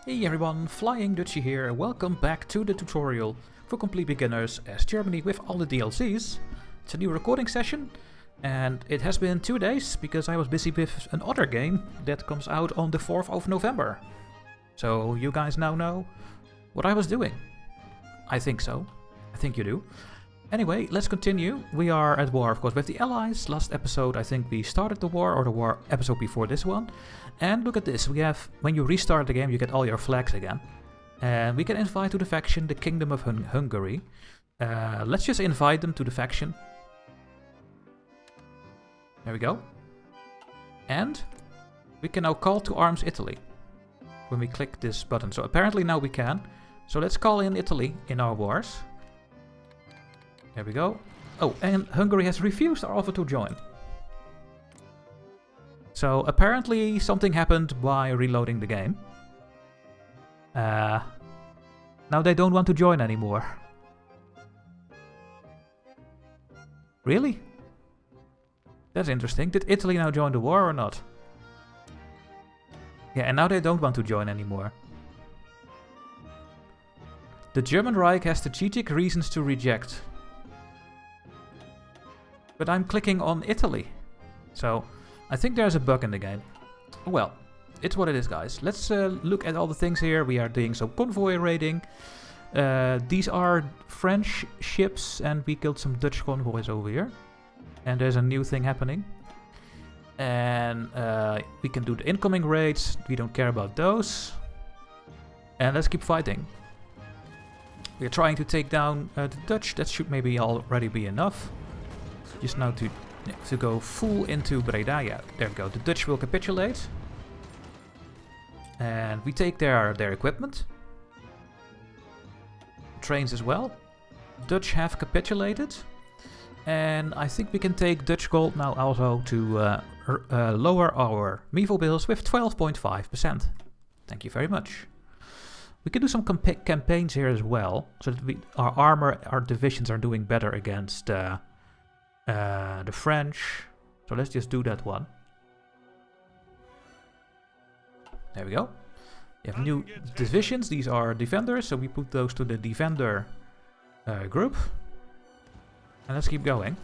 Hey everyone, FlyingDutchy here, welcome back to the tutorial for complete beginners as Germany with all the DLCs. It's a new recording session and it has been 2 days because I was busy with another game that comes out on the 4th of November. So you guys now know what I was doing. I think so. I think you do. Anyway, let's continue. We are at war, of course, with the Allies. Last episode, I think we started the war, or the war episode before this one. And look at this. We have, when you restart the game, you get all your flags again. And we can invite to the faction the Kingdom of Hungary. Let's just invite them to the faction. There we go. And we can now call to arms Italy when we click this button. So apparently now we can. So let's call in Italy in our wars. There we go. Oh, and Hungary has refused our offer to join. So apparently something happened by reloading the game. Now they don't want to join anymore. Really? That's interesting. Did Italy now join the war or not? Yeah, and now they don't want to join anymore. The German Reich has strategic reasons to reject. But I'm clicking on Italy. So I think there's a bug in the game. Well, it's what it is, guys. Let's look at all the things here. We are doing some convoy raiding. These are French ships and we killed some Dutch convoys over here. And there's a new thing happening. And we can do the incoming raids. We don't care about those. And let's keep fighting. We're trying to take down the Dutch. That should maybe already be enough. Just now to go full into Breda. Yeah, there we go. The Dutch will capitulate. And we take their equipment. Trains as well. Dutch have capitulated. And I think we can take Dutch gold now also to lower our Naval bills with 12.5%. Thank you very much. We can do some campaigns here as well. So that our armor, our divisions are doing better against the French. So let's just do that one. There we go. We have new divisions. These are defenders. So we put those to the defender group. And let's keep going.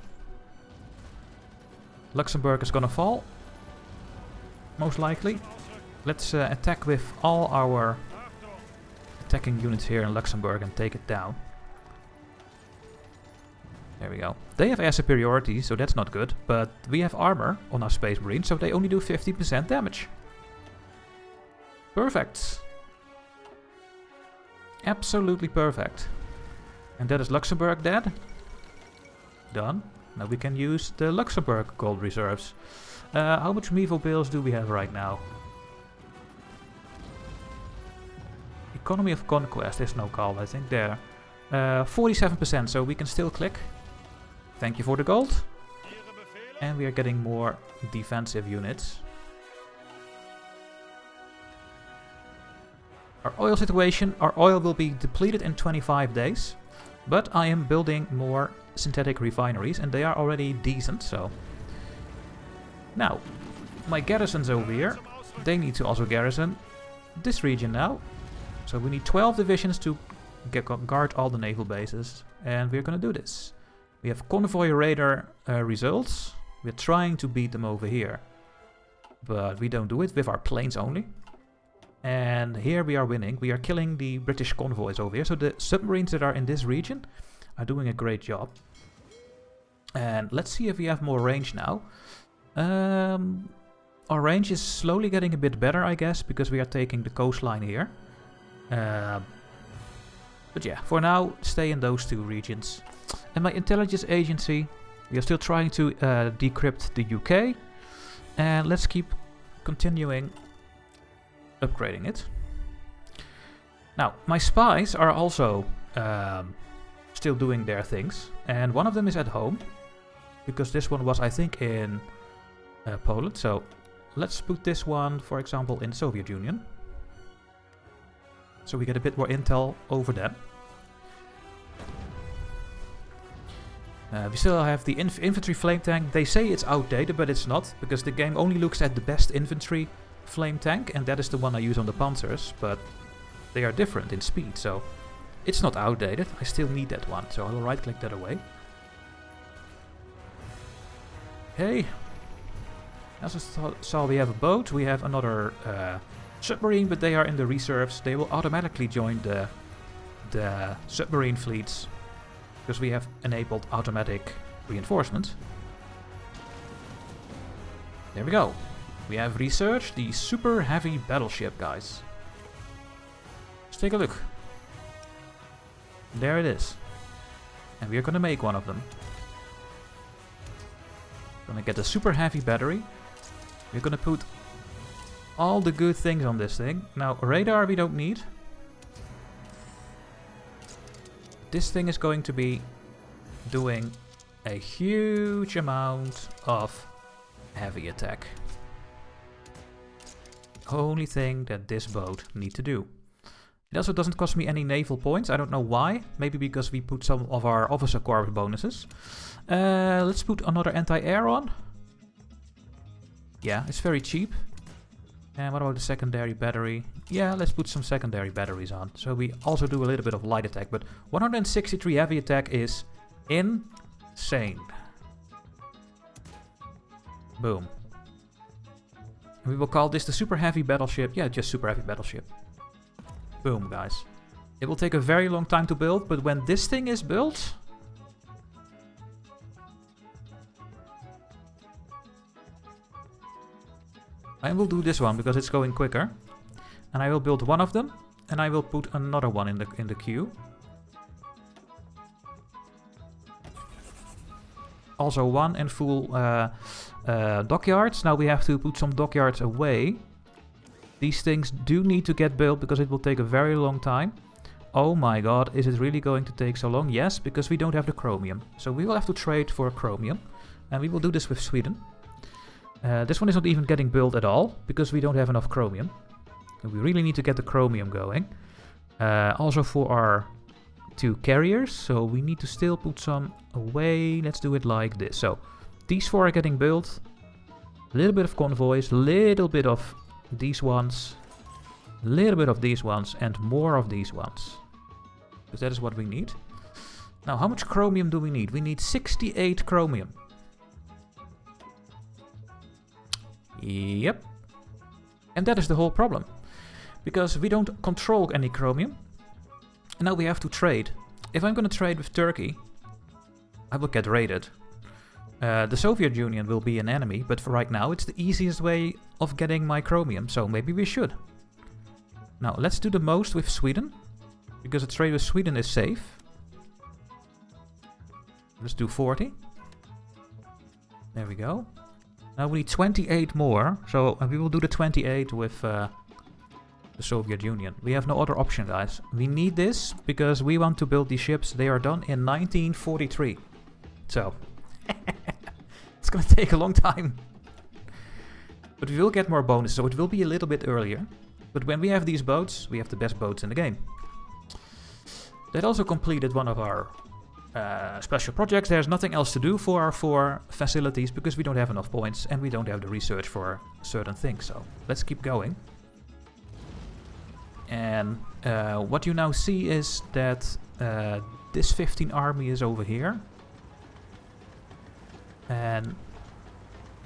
Luxembourg is gonna fall. Most likely. Let's attack with all our attacking units here in Luxembourg and take it down. There we go. They have air superiority, so that's not good. But we have armor on our Space Marines, so they only do 50% damage. Perfect. Absolutely perfect. And that is Luxembourg dead. Done. Now we can use the Luxembourg gold reserves. How much Naval bills do we have right now? Economy of Conquest is no call, I think there. 47%, so we can still click. Thank you for the gold. And we are getting more defensive units. Our oil situation, our oil will be depleted in 25 days. But I am building more synthetic refineries and they are already decent, so. Now, my garrisons over here, they need to also garrison this region now. So we need 12 divisions to guard all the naval bases, and we're gonna do this. We have convoy raider results. We're trying to beat them over here, but we don't do it with our planes only. And here we are winning. We are killing the British convoys over here. So the submarines that are in this region are doing a great job. And let's see if we have more range now. Our range is slowly getting a bit better, I guess, because we are taking the coastline here. But yeah, for now, stay in those two regions. And my intelligence agency, we are still trying to decrypt the UK. And let's keep continuing upgrading it. Now, my spies are also still doing their things. And one of them is at home. Because this one was, I think, in Poland. So let's put this one, for example, in Soviet Union. So we get a bit more intel over them. We still have the infantry flame tank. They say it's outdated, but it's not. Because the game only looks at the best infantry flame tank. And that is the one I use on the Panzers. But they are different in speed, so it's not outdated. I still need that one, so I will right click that away. Okay. As I saw, we have a boat, we have another submarine, but they are in the reserves. They will automatically join the submarine fleets because we have enabled automatic reinforcement. There we go. We have researched the super heavy battleship, guys. Let's take a look. There it is. And we're gonna make one of them. Gonna get a super heavy battery. We're gonna put all the good things on this thing. Now, radar we don't need. This thing is going to be doing a huge amount of heavy attack. Only thing that this boat needs to do. It also doesn't cost me any naval points. I don't know why. Maybe because we put some of our officer corps bonuses. Let's put another anti-air on. Yeah, it's very cheap. And what about the secondary battery? Yeah, let's put some secondary batteries on. So we also do a little bit of light attack. But 163 heavy attack is insane. Boom. We will call this the super heavy battleship. Yeah, just super heavy battleship. Boom, guys. It will take a very long time to build, but when this thing is built... I will do this one because it's going quicker. And I will build one of them, and I will put another one in the queue. Also one in full dockyards. Now we have to put some dockyards away. These things do need to get built because it will take a very long time. Oh my god, is it really going to take so long? Yes, because we don't have the chromium. So we will have to trade for chromium. And we will do this with Sweden. This one is not even getting built at all because we don't have enough chromium. And we really need to get the chromium going. Also for our 2 carriers, so we need to still put some away. Let's do it like this. So these 4 are getting built. A little bit of convoys, a little bit of these ones, a little bit of these ones, and more of these ones. Because that is what we need. Now, how much chromium do we need? We need 68 chromium. Yep. And that is the whole problem. Because we don't control any chromium. And now we have to trade. If I'm going to trade with Turkey, I will get raided. The Soviet Union will be an enemy, but for right now it's the easiest way of getting my chromium, so maybe we should. Now let's do the most with Sweden, because a trade with Sweden is safe. Let's do 40. There we go. Now we need 28 more, so we will do the 28 with the Soviet Union. We have no other option, guys. We need this because we want to build these ships. They are done in 1943. So, it's gonna take a long time. But we will get more bonuses, so it will be a little bit earlier. But when we have these boats, we have the best boats in the game. That also completed one of our special projects. There's nothing else to do for our 4 facilities because we don't have enough points and we don't have the research for certain things. So let's keep going. And what you now see is that this 15 army is over here. And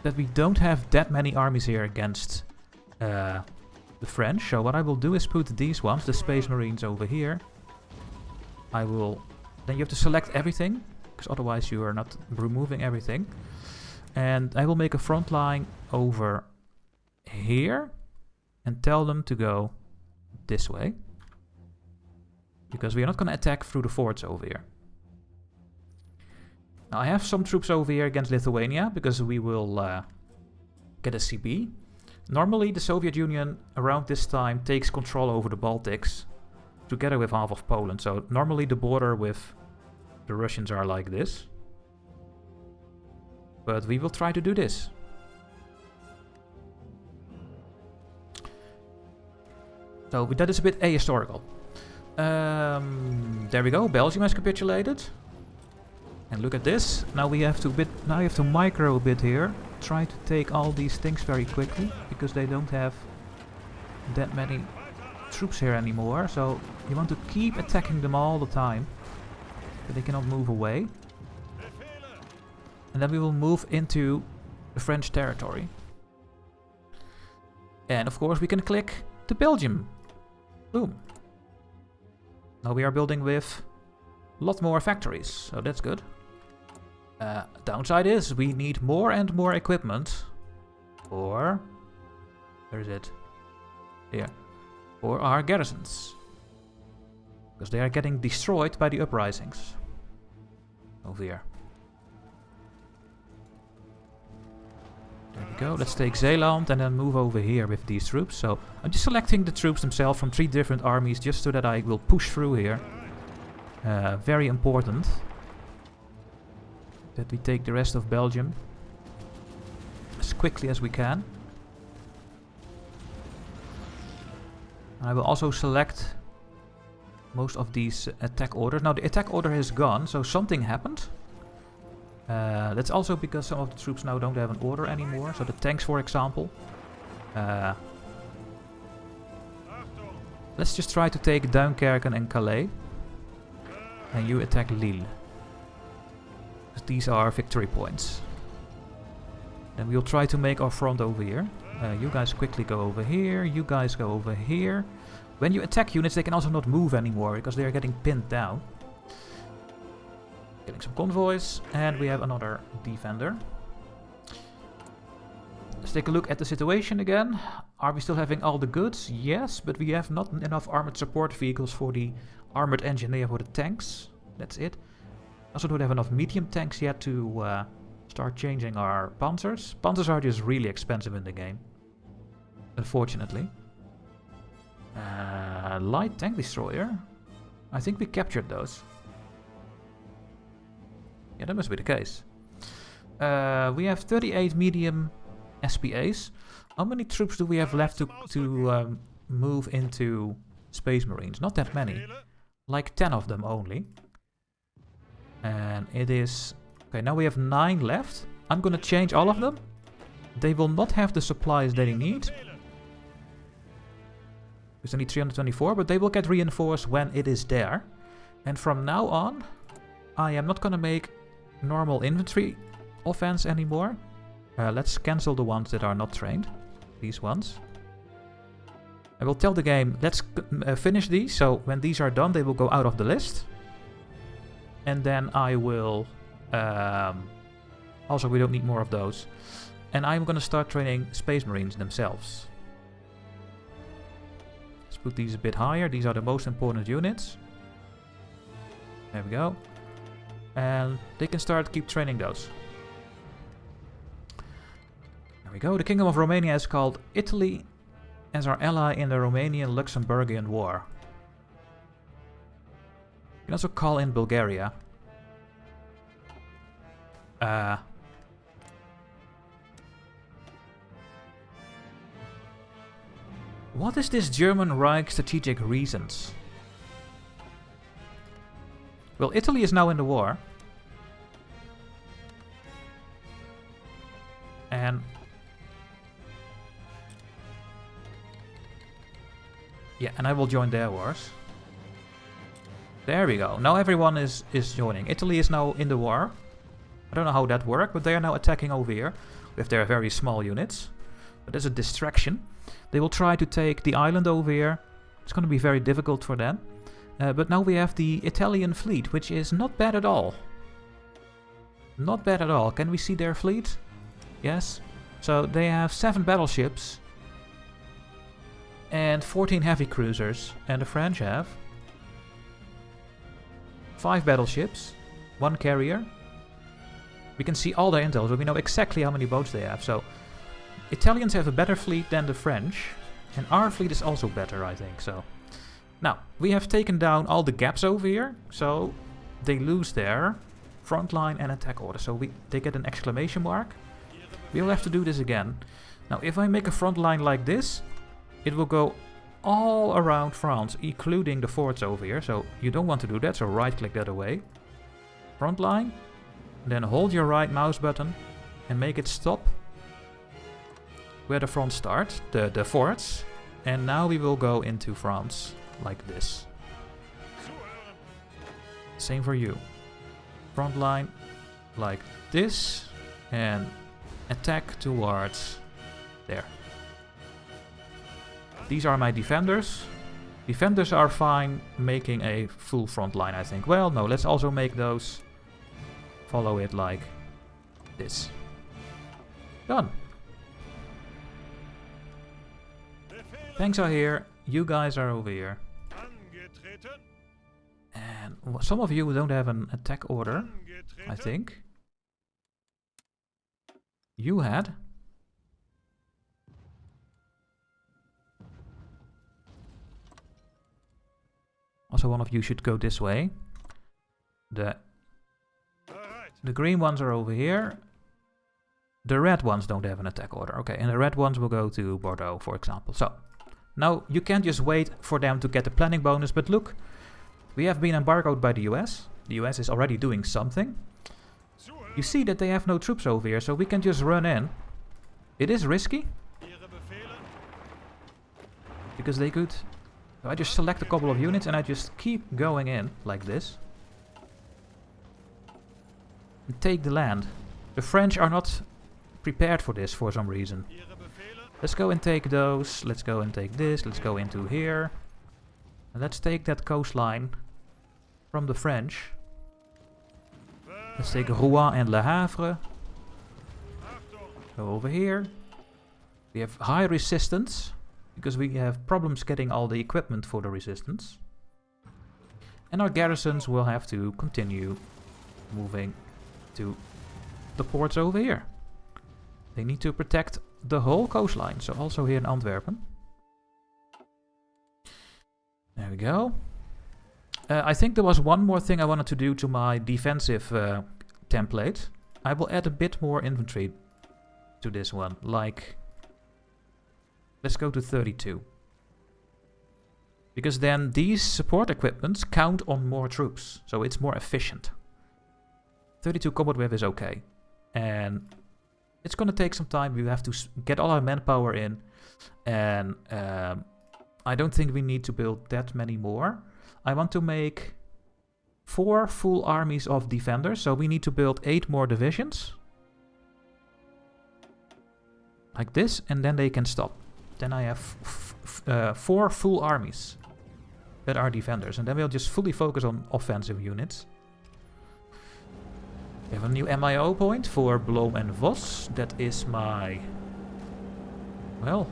that we don't have that many armies here against the French. So what I will do is put these ones, the Space Marines, over here. I will... Then you have to select everything, because otherwise you are not removing everything. And I will make a front line over here and tell them to go this way. Because we are not going to attack through the forts over here. Now I have some troops over here against Lithuania, because we will get a CB. Normally the Soviet Union around this time takes control over the Baltics, together with half of Poland. So normally the border with the Russians are like this. But we will try to do this. So that is a bit ahistorical. There we go. Belgium has capitulated. And look at this. Now we have to micro a bit here. Try to take all these things very quickly because they don't have that many troops here anymore, so you want to keep attacking them all the time, but they cannot move away. And then we will move into the French territory. And of course we can click to Belgium. Boom. Now we are building with a lot more factories, so that's good. Downside is we need more and more equipment for... Where is it? Here. For our garrisons. Because they are getting destroyed by the uprisings. Over here. There we go. Let's take Zeeland and then move over here with these troops. So I'm just selecting the troops themselves from 3 different armies just so that I will push through here. Very important that we take the rest of Belgium as quickly as we can. I will also select most of these attack orders. Now the attack order is gone, so something happened. That's also because some of the troops now don't have an order anymore. So the tanks, for example. Let's just try to take Duinkerken and Calais. And you attack Lille. These are victory points. Then we'll try to make our front over here. You guys quickly go over here. You guys go over here. When you attack units, they can also not move anymore because they are getting pinned down. Getting some convoys. And we have another defender. Let's take a look at the situation again. Are we still having all the goods? Yes, but we have not enough armored support vehicles for the armored engineer for the tanks. That's it. Also don't have enough medium tanks yet to start changing our panzers. Panzers are just really expensive in the game, unfortunately. Light tank destroyer. I think we captured those. Yeah, that must be the case. We have 38 medium SPAs. How many troops do we have left to move into Space Marines? Not that many. Like 10 of them only. And it is... Okay, now we have 9 left. I'm gonna change all of them. They will not have the supplies they need. We still need 324, but they will get reinforced when it is there. And from now on, I am not gonna make normal infantry offense anymore. Let's cancel the ones that are not trained. These ones. I will tell the game, let's finish these, so when these are done, they will go out of the list. And then I will... also, we don't need more of those. And I'm gonna start training Space Marines themselves. Let's put these a bit higher. These are the most important units. There we go. And they can keep training those. There we go. The Kingdom of Romania is called Italy as our ally in the Romanian-Luxembourgian War. You can also call in Bulgaria. What is this German Reich strategic reasons? Well, Italy is now in the war. And... yeah, and I will join their wars. There we go. Now everyone is joining. Italy is now in the war. I don't know how that worked, but they are now attacking over here with their very small units. But there's a distraction. They will try to take the island over here. It's going to be very difficult for them. But now we have the Italian fleet, which is not bad at all. Not bad at all. Can we see their fleet? Yes. So they have 7 battleships and 14 heavy cruisers. And the French have 5 battleships, 1 carrier. We can see all their intel, so we know exactly how many boats they have. So Italians have a better fleet than the French, and our fleet is also better, I think. So now we have taken down all the gaps over here, so they lose their front line and attack order. So they get an exclamation mark. We'll have to do this again. Now, if I make a front line like this, it will go all around France, including the forts over here. So you don't want to do that, so right-click that away. Front line. Then hold your right mouse button and make it stop where the front starts, the forts. And now we will go into France like this. Same for you. Front line like this and attack towards there. These are my defenders. Defenders are fine making a full front line, I think. Well, no, let's also make those follow it like this. Done. Tanks are here. You guys are over here. And some of you don't have an attack order, I think. You had. Also, one of you should go this way. The green ones are over here. The red ones don't have an attack order. Okay, and the red ones will go to Bordeaux, for example. So, now you can't just wait for them to get the planning bonus, but look, we have been embargoed by the US. The US is already doing something. You see that they have no troops over here, so we can just run in. It is risky. Because they could... So I just select a couple of units and I just keep going in like this. And take the land. The French are not prepared for this for some reason. Let's go and take those. Let's go and take this. Let's go into here. And let's take that coastline from the French. Let's take Rouen and Le Havre. Go over here. We have high resistance, because we have problems getting all the equipment for the resistance. And our garrisons will have to continue moving to the ports over here. They need to protect the whole coastline, so also here in Antwerpen. There we go. I think there was one more thing I wanted to do to my defensive template. I will add a bit more infantry to this one, like... Let's go to 32. Because then these support equipments count on more troops, so it's more efficient. 32 combat wave is okay. And it's gonna take some time. We have to get all our manpower in. And I don't think we need to build that many more. I want to make 4 full armies of defenders, so we need to build 8 more divisions. Like this, and then they can stop. Then I have 4 full armies that are defenders, and then we'll just fully focus on offensive units. We have a new MIO point for Bloom and Vos. That is my... Well...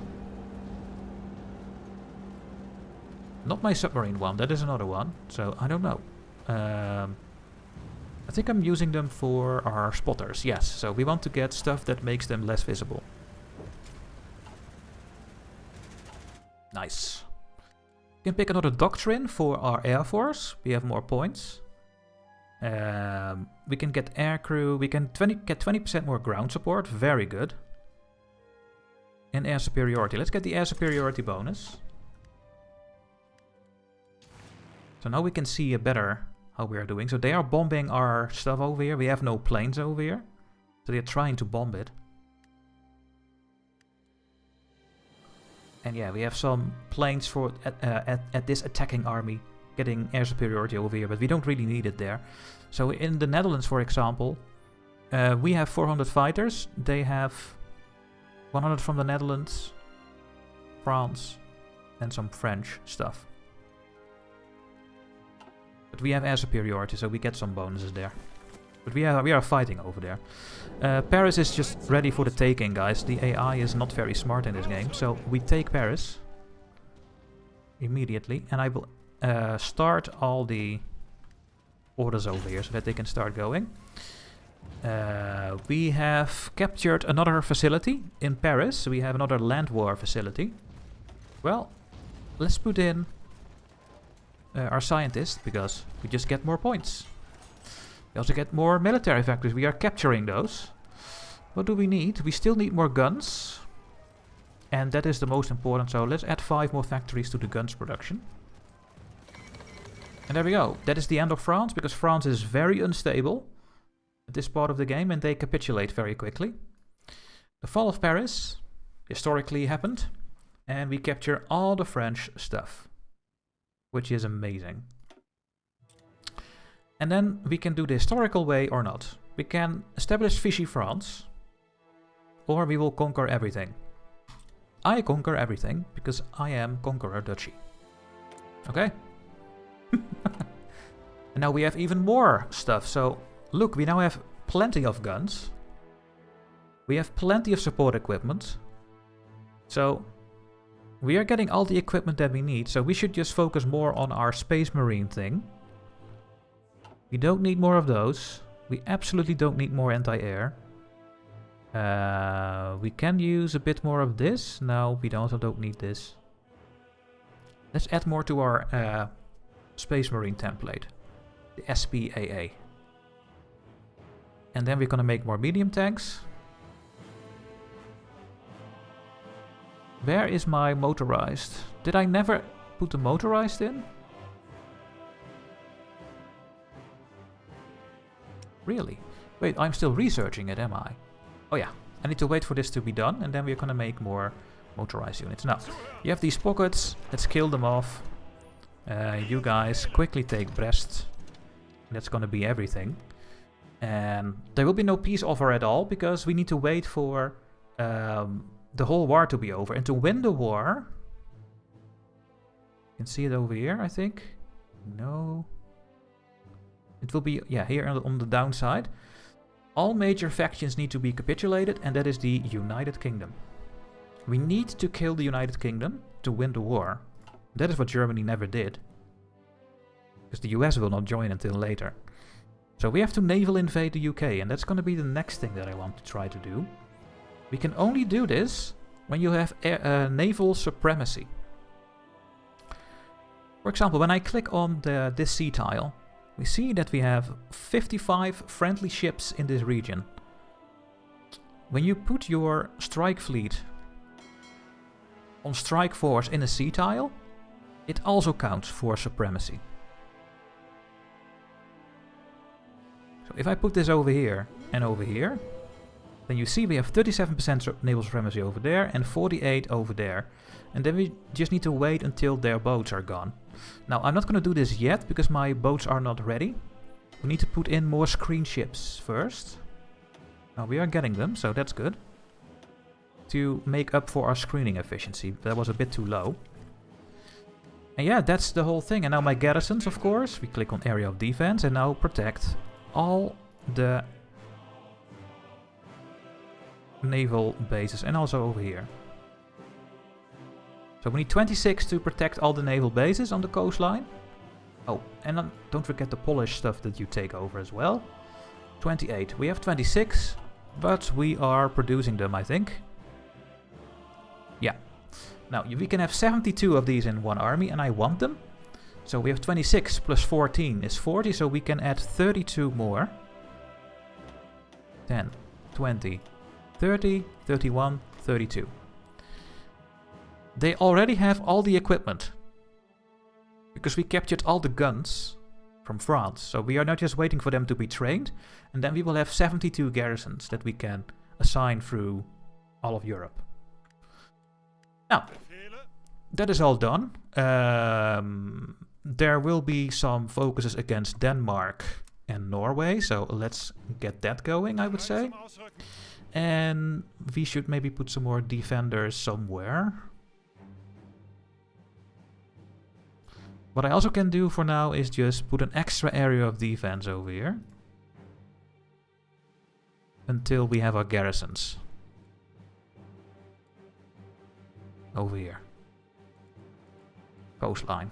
Not my submarine one, that is another one, so I don't know. I think I'm using them for our spotters, yes. So we want to get stuff that makes them less visible. Nice. We can pick another doctrine for our air force. We have more points. We can get aircrew. We can get 20% more ground support. Very good. And air superiority. Let's get the air superiority bonus. So now we can see better how we are doing. So they are bombing our stuff over here. We have no planes over here. So they're trying to bomb it. And yeah, we have some planes for at this attacking army getting air superiority over here, but we don't really need it there. So in the Netherlands, for example, we have 400 fighters. They have 100 from the Netherlands, France, and some French stuff. But we have air superiority, so we get some bonuses there. But we are fighting over there. Paris is just ready for the taking, guys. The AI is not very smart in this game, so we take Paris immediately. And I will start all the orders over here so that they can start going. We have captured another facility in Paris. We have another land war facility. Well, let's put in our scientists, because we just get more points. We also get more military factories. We are capturing those. What do we need? We still need more guns. And that is the most important. So let's add 5 more factories to the guns production. And there we go. That is the end of France, because France is very unstable at this part of the game, and they capitulate very quickly. The fall of Paris historically happened. And we capture all the French stuff, which is amazing. And then we can do the historical way or not. We can establish Vichy France, or we will conquer everything. I conquer everything because I am Conqueror Duchy. Okay? And now we have even more stuff. So look, we now have plenty of guns. We have plenty of support equipment. So we are getting all the equipment that we need. So we should just focus more on our Space Marine thing. We don't need more of those. We absolutely don't need more anti-air. We can use a bit more of this. No, we also don't need this. Let's add more to our Space Marine template. The SPAA. And then we're gonna make more medium tanks. Where is my motorized? Did I never put the motorized in? Really? Wait, I'm still researching it, am I? Oh yeah, I need to wait for this to be done, and then we're gonna make more motorized units. Now, you have these pockets, let's kill them off. You guys quickly take Brest. That's gonna be everything. And there will be no peace offer at all, because we need to wait for the whole war to be over. And to win the war... You can see it over here, I think. No... It will be, yeah, here on the downside. All major factions need to be capitulated, and that is the United Kingdom. We need to kill the United Kingdom to win the war. That is what Germany never did. Because the US will not join until later. So we have to naval invade the UK, and that's going to be the next thing that I want to try to do. We can only do this when you have naval supremacy. For example, when I click on this sea tile, we see that we have 55 friendly ships in this region. When you put your strike fleet on strike force in a sea tile, it also counts for supremacy. So if I put this over here and over here, then you see we have 37% naval supremacy over there and 48 over there. And then we just need to wait until their boats are gone. Now, I'm not going to do this yet, because my boats are not ready. We need to put in more screen ships first. Now, we are getting them, so that's good. To make up for our screening efficiency. That was a bit too low. And yeah, that's the whole thing. And now my garrisons, of course. We click on area of defense and now protect all the naval bases. And also over here. So we need 26 to protect all the naval bases on the coastline. Oh, and don't forget the Polish stuff that you take over as well. 28. We have 26, but we are producing them, I think. Yeah. Now, we can have 72 of these in one army, and I want them. So we have 26 plus 14 is 40, so we can add 32 more. 10, 20, 30, 31, 32. They already have all the equipment. Because we captured all the guns from France. So we are not just waiting for them to be trained. And then we will have 72 garrisons that we can assign through all of Europe. Now, that is all done. There will be some focuses against Denmark and Norway. So let's get that going, I would say. And we should maybe put some more defenders somewhere. What I also can do for now is just put an extra area of defense over here. Until we have our garrisons. Over here. Coastline.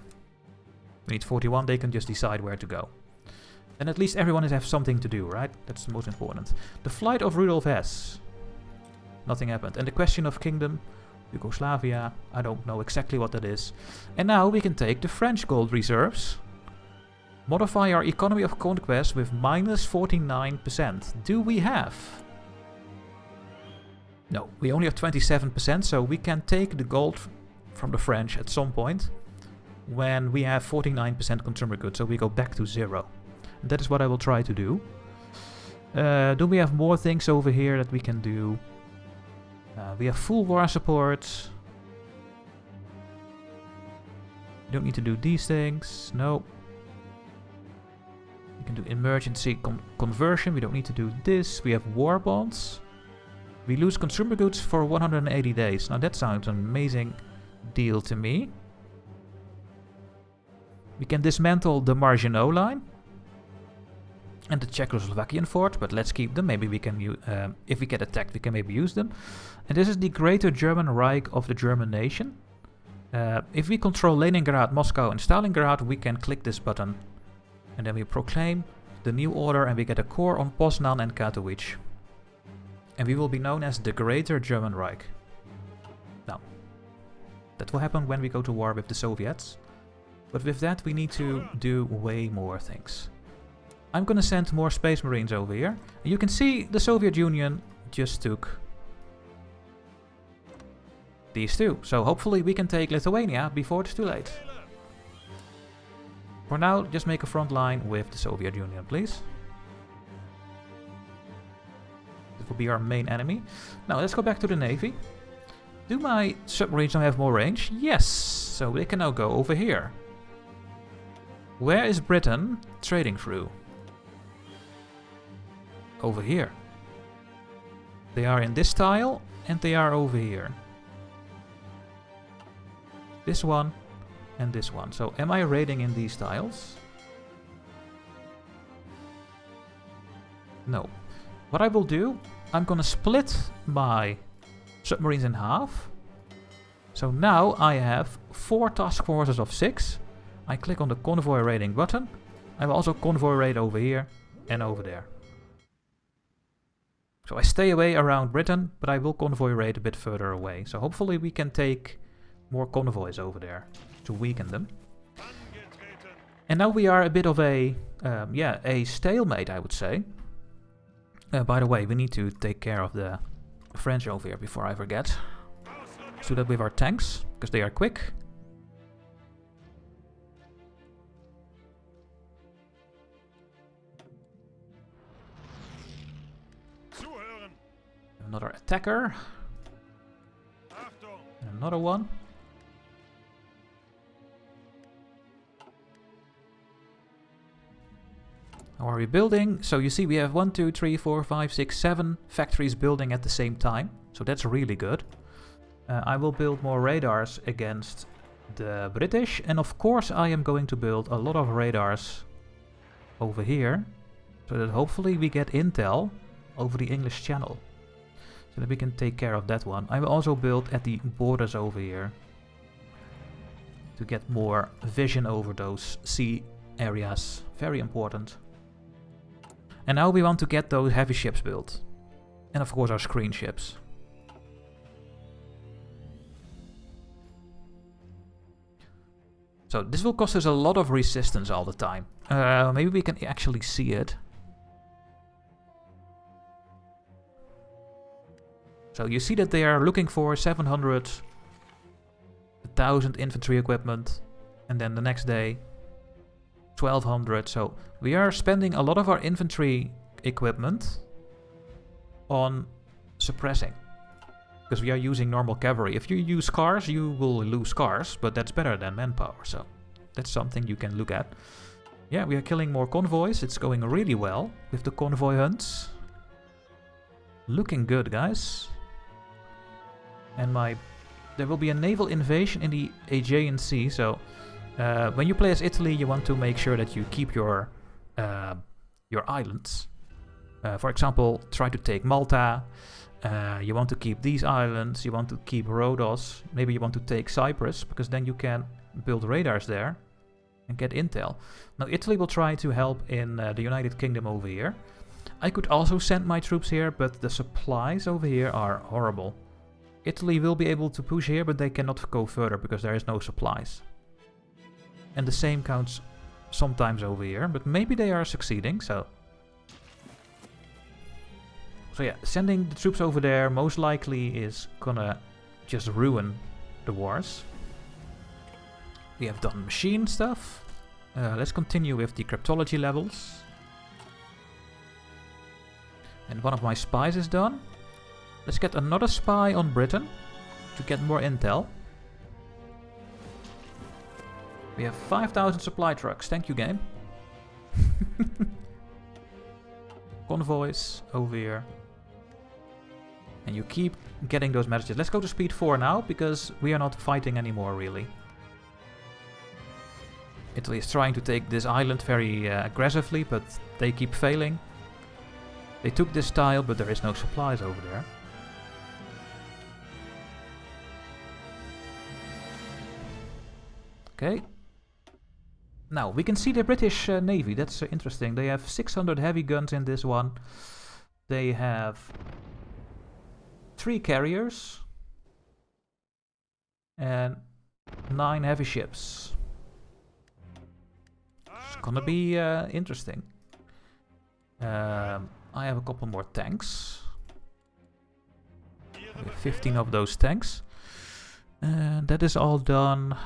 We need 41, they can just decide where to go. And at least everyone has something to do, right? That's the most important. The flight of Rudolf Hess. Nothing happened. And the question of kingdom... Yugoslavia, I don't know exactly what that is. And now we can take the French gold reserves. Modify our economy of conquest with minus 49%. Do we have? No, we only have 27%, so we can take the gold from the French at some point. When we have 49% consumer goods, so we go back to 0. And that is what I will try to do. Do we have more things over here that we can do? We have full war support. don't need to do these things. No. We can do emergency conversion. We don't need to do this. We have war bonds. We lose consumer goods for 180 days. Now that sounds an amazing deal to me. We can dismantle the Maginot Line and the Czechoslovakian fort, but let's keep them. Maybe we can, if we get attacked, we can maybe use them. And this is the Greater German Reich of the German nation. If we control Leningrad, Moscow and Stalingrad, we can click this button. And then we proclaim the new order and we get a core on Poznan and Katowice. And we will be known as the Greater German Reich. Now, that will happen when we go to war with the Soviets. But with that we need to do way more things. I'm gonna send more Space Marines over here. And you can see the Soviet Union just took these two. So hopefully we can take Lithuania before it's too late. For now, just make a front line with the Soviet Union, please. This will be our main enemy. Now let's go back to the Navy. Do my submarines now have more range? Yes! So they can now go over here. Where is Britain trading through? Over here. They are in this tile and they are over here. This one and this one. So am I raiding in these tiles? No. What I will do, I'm gonna split my submarines in half. So now I have 4 task forces of 6. I click on the convoy raiding button. I will also convoy raid over here and over there. So I stay away around Britain, but I will convoy raid a bit further away. So hopefully we can take more convoys over there to weaken them. And now we are a bit of a, a stalemate, I would say. By the way, we need to take care of the French over here before I forget. Let's do that with our tanks, because they are quick. Another attacker. And another one. How are we building? So you see we have 1, 2, 3, 4, 5, 6, 7 factories building at the same time. So that's really good. I will build more radars against the British. And of course I am going to build a lot of radars over here. So that hopefully we get intel over the English Channel. So that we can take care of that one. I will also build at the borders over here. To get more vision over those sea areas. Very important. And now we want to get those heavy ships built. And of course our screen ships. So this will cost us a lot of resistance all the time. Maybe we can actually see it. So you see that they are looking for 700, 1,000 infantry equipment. And then the next day 1,200. So we are spending a lot of our infantry equipment on suppressing. Because we are using normal cavalry. If you use cars, you will lose cars, but that's better than manpower. So that's something you can look at. Yeah, we are killing more convoys. It's going really well with the convoy hunts. Looking good, guys. And there will be a naval invasion in the Aegean Sea. So when you play as Italy, you want to make sure that you keep your islands. For example, try to take Malta. You want to keep these islands. You want to keep Rhodos. Maybe you want to take Cyprus, because then you can build radars there and get intel. Now Italy will try to help in the United Kingdom over here. I could also send my troops here, but the supplies over here are horrible. Italy will be able to push here, but they cannot go further because there is no supplies. And the same counts sometimes over here, but maybe they are succeeding, so yeah, sending the troops over there most likely is gonna just ruin the wars. We have done machine stuff. Let's continue with the cryptology levels. And one of my spies is done. Let's get another spy on Britain to get more intel. We have 5,000 supply trucks. Thank you, game. Convoys over here. And you keep getting those messages. Let's go to speed 4 now, because we are not fighting anymore, really. Italy is trying to take this island very aggressively, but they keep failing. They took this tile, but there is no supplies over there. Okay. Now, we can see the British Navy. That's interesting. They have 600 heavy guns in this one. They have 3 carriers. And 9 heavy ships. It's gonna be interesting. I have a couple more tanks. 15 of those tanks. And that is all done.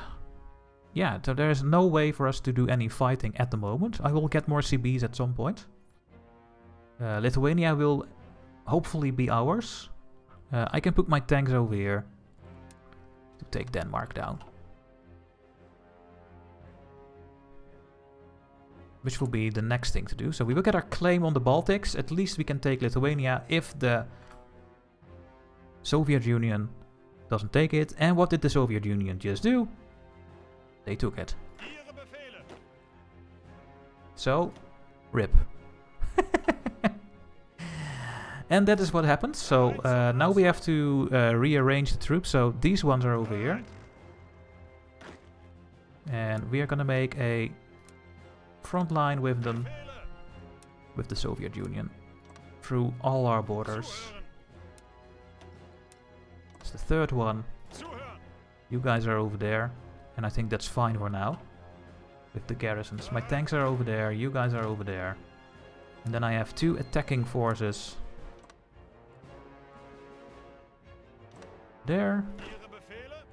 Yeah, so there is no way for us to do any fighting at the moment. I will get more CBs at some point. Lithuania will hopefully be ours. I can put my tanks over here to take Denmark down. Which will be the next thing to do. So we will get our claim on the Baltics. At least we can take Lithuania if the Soviet Union doesn't take it. And what did the Soviet Union just do? They took it. So, rip. And that is what happened. So now we have to rearrange the troops. So these ones are over here. And we are going to make a front line with them, with the Soviet Union, through all our borders. It's the third one. You guys are over there. And I think that's fine for now. With the garrisons. My tanks are over there. You guys are over there. And then I have 2 attacking forces. There.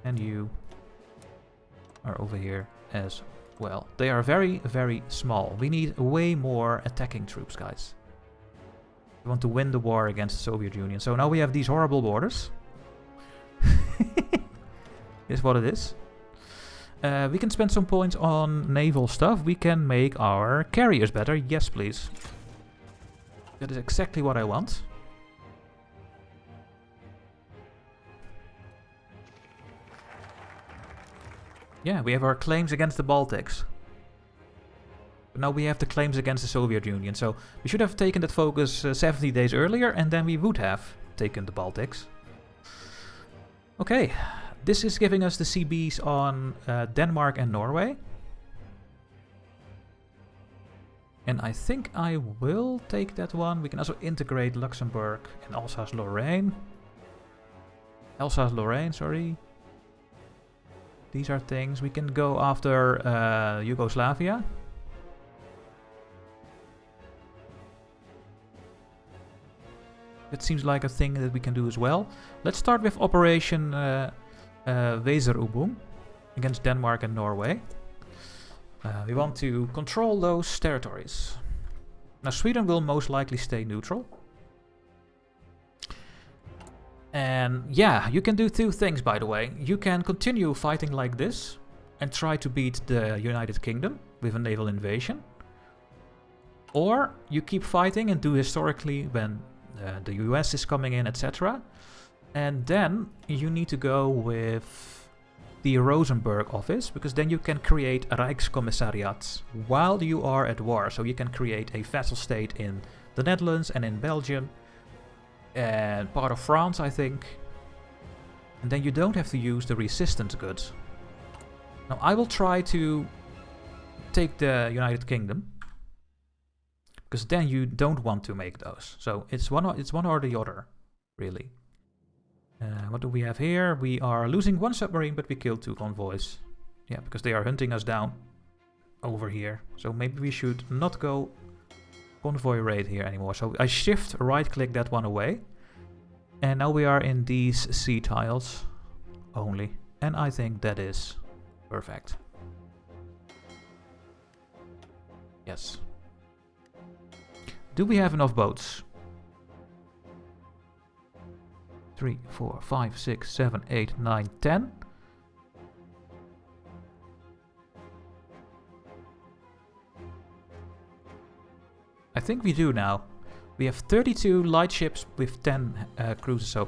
And you are over here as well. They are very, very small. We need way more attacking troops, guys. We want to win the war against the Soviet Union. So now we have these horrible borders. Is what it is. We can spend some points on naval stuff. We can make our carriers better. Yes, please. That is exactly what I want. Yeah, we have our claims against the Baltics. But now we have the claims against the Soviet Union. So we should have taken that focus 70 days earlier, and then we would have taken the Baltics. Okay. This is giving us the CBs on Denmark and Norway. And I think I will take that one. We can also integrate Luxembourg and Alsace-Lorraine. Alsace-Lorraine, sorry. These are things. We can go after Yugoslavia. That seems like a thing that we can do as well. Let's start with Operation Weserübung against Denmark and Norway. We want to control those territories. Now Sweden will most likely stay neutral. And yeah, you can do 2 things, by the way. You can continue fighting like this and try to beat the United Kingdom with a naval invasion. Or you keep fighting and do historically when the US is coming in, etc. And then you need to go with the Rosenberg office, because then you can create a Rijkskommissariat while you are at war. So you can create a vassal state in the Netherlands and in Belgium and part of France, I think. And then you don't have to use the resistance goods. Now I will try to take the United Kingdom, because then you don't want to make those. So it's one or the other, really. What do we have here? We are losing 1 submarine, but we killed 2 convoys. Yeah, because they are hunting us down over here. So maybe we should not go convoy raid here anymore. So I shift right-click that one away. And now we are in these sea tiles only. And I think that is perfect. Yes. Do we have enough boats? 3, 4, 5, 6, 7, 8, 9, 10. think we do now. We have 32 light ships with 10 cruisers, so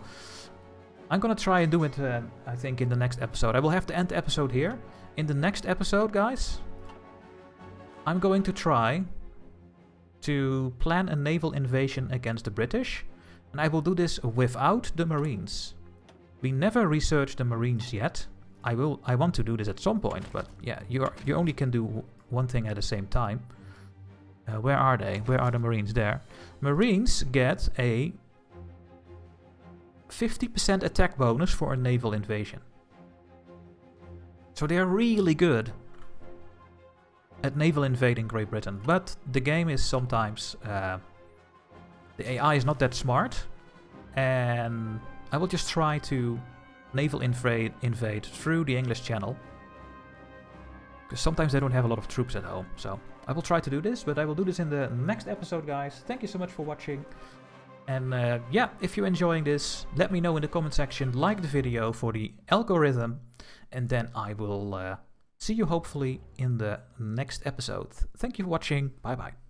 I'm gonna try and do it, I think, in the next episode. I will have to end the episode here. In the next episode, guys, I'm going to try to plan a naval invasion against the British, and I will do this without the Marines. We never researched the Marines yet. I want to do this at some point, but yeah, you only can do one thing at the same time. Where are they? Where are the Marines? There. Marines get a 50% attack bonus for a naval invasion. So they are really good at naval invading Great Britain. But the game is sometimes... the AI is not that smart. And I will just try to naval invade through the English Channel. Because sometimes they don't have a lot of troops at home. So I will try to do this, but I will do this in the next episode, guys. Thank you so much for watching. And yeah, if you're enjoying this, let me know in the comment section. Like the video for the algorithm. And then I will see you hopefully in the next episode. Thank you for watching. Bye bye.